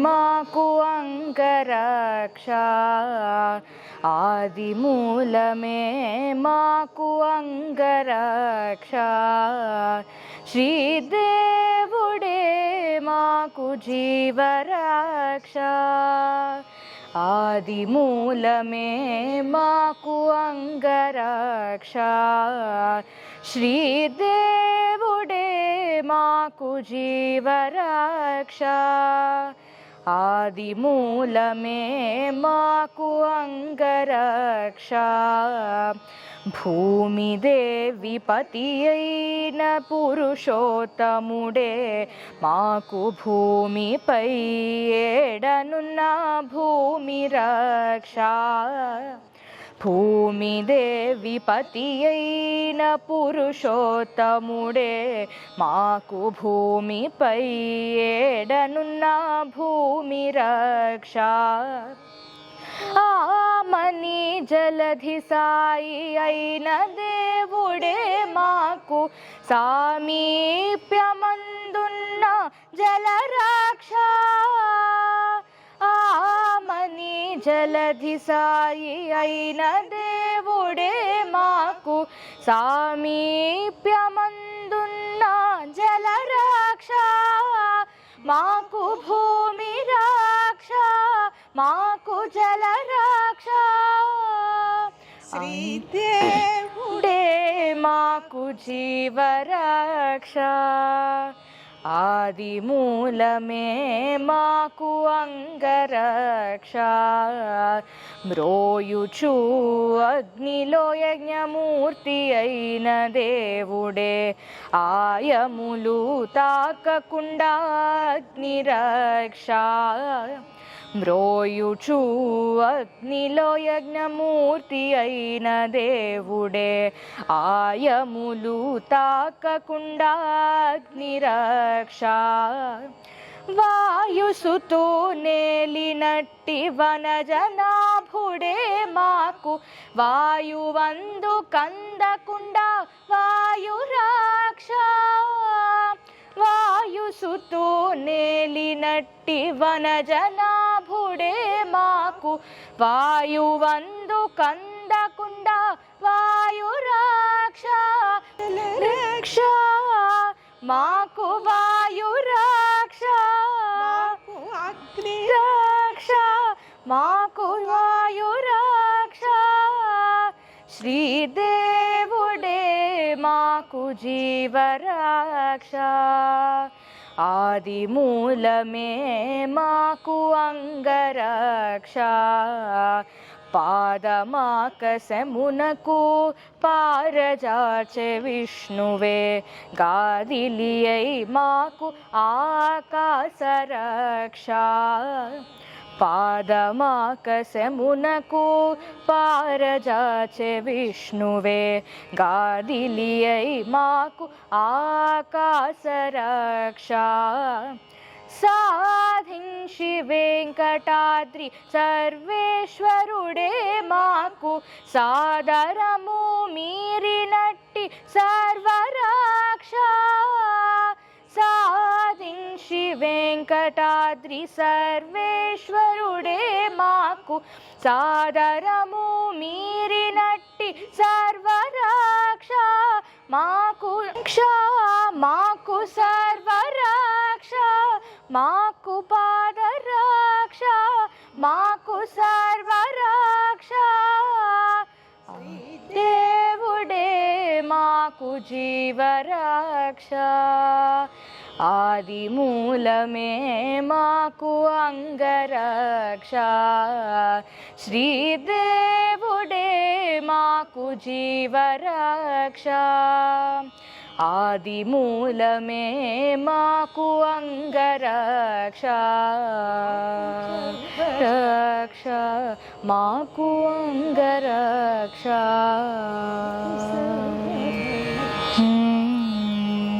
మాకు అంగరక్ష ఆదిమూలమే మాకు అంగరక్ష శ్రీదేవుడే మాకు జీవరక్ష ఆదిమూలమే మాకు అంగరక్ష శ్రీదేవుడే మాకు జీవరక్ష ఆదిమూలమే మాకు అంగరక్ష భూమిదేవి పతి అయిన పురుషోత్తముడే మాకు భూమిపై ఏడనున్న భూమి రక్ష భూమిదేవి పతి అయిన పురుషోత్తముడే మాకు భూమిపై ఏడనున్న భూమి రక్ష ఆమని జలధి సాయి అయిన దేవుడే మాకు సామీప్యమందున్న జలరక్ష ఆమని జలధి సాయి అయిన దేవుడే మాకు సామీప్యమందున్న జలరక్ష మాకు భూమి రక్ష మాకు జలరక్ష శ్రీదేవుడే మాకు జీవరక్ష ఆదిమూలమే మాకు అంగరక్ష మ్రోయుచు అగ్నిలో యజ్ఞమూర్తి అయిన దేవుడే ఆయములు తాకకుండా అగ్నిరక్ష మ్రోయుచు అగ్నిలో యజ్ఞమూర్తి అయిన దేవుడే ఆయములు తాకకుండా అగ్నిరక్ష వాయుసుతో నేలినట్టి వనజనాభుడే మాకు వాయువందు కందకుండా వాయురక్ష వాయుసుతో నేలినట్టి వనజనాభుడే మాకు వాయువందు కందకుండా వాయురక్ష రక్ష మాకు వాయురక్ష అగ్ని రక్ష మాకు వాయురక్ష శ్రీదేవుడే మాకు జీవరక్ష ఆదిమూలమే మాకు అంగరక్ష పాదమాకసమునకు పారజాచె విష్ణువే గాదిలియై మాకు ఆకాశరక్ష పాదమాకసమునకు పారజాచె విష్ణువే గాదిలియై మాకు ఆకాశరక్ష సాధించి వెంకటాద్రి సర్వేశ్వరుడే మాకు సాదరము మీరినట్టి సర్వరక్ష సాధించి వెంకటాద్రి సర్వేశ్వరుడే మాకు సాదరము మీరినట్టి సర్వరక్ష మాకు రక్ష మాకు సర్వరక్ష మాకు పాదరక్ష మాకు సర్వరక్ష దేవుడే మాకు జీవరక్ష ఆదిమూలమే మాకు అంగరక్ష శ్రీదేవుడే మాకు జీవరక్ష ఆదిమూలమే మాకు అంగరక్ష రక్ష మాకు అంగరక్ష